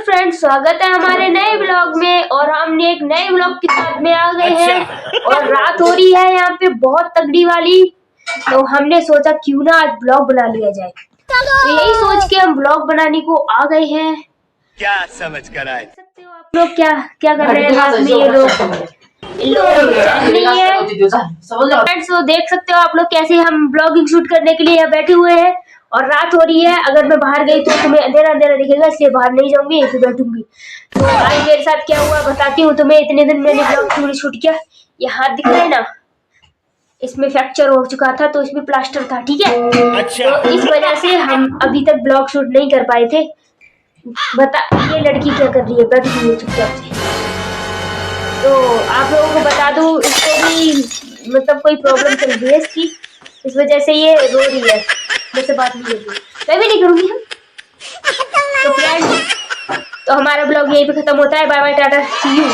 Friends, स्वागत है हमारे नए ब्लॉग में। और हमने एक नए ब्लॉग के साथ में आ गए हैं और रात हो रही है यहाँ पे बहुत तगड़ी वाली। तो हमने सोचा क्यों ना आज ब्लॉग बना लिया जाए। तो यही सोच के हम ब्लॉग बनाने को आ गए हैं। क्या समझ कर आए सकते हो आप लोग क्या क्या कर रहे हैं रात में ये लोग नहीं है फ्रेंड्स। तो देख सकते हो आप लोग कैसे हम ब्लॉगिंग शूट करने के लिए यहाँ बैठे हुए हैं और रात हो रही है। अगर मैं बाहर गई तो तुम्हें अंधेरा अंधेरा दिखेगा, इसलिए बाहर नहीं जाऊंगी, यहीं पे बैठूंगी। तो आज मेरे साथ क्या हुआ बताती हूँ तुम्हें। इतने दिन मैंने ब्लॉग शूट किया। ये हाथ दिख रहा है ना, इसमें फ्रैक्चर हो चुका था तो इसमें प्लास्टर था, ठीक है। अच्छा। तो इस वजह से हम अभी तक ब्लॉग शूट नहीं कर पाए थे। बता ये लड़की क्या कर रही है, बैठ गई है चुपचाप से। तो आप लोगों को बता दूं, इसको भी मतलब कोई प्रॉब्लम चल रही है इसकी, इस वजह से ये रो रही है। मुझसे बात नहीं कर रही, मैं भी नहीं करूंगी हम। तो फ्रेंड्स, तो हमारा ब्लॉग यहीं पे खत्म होता है। Bye bye, tata, see you.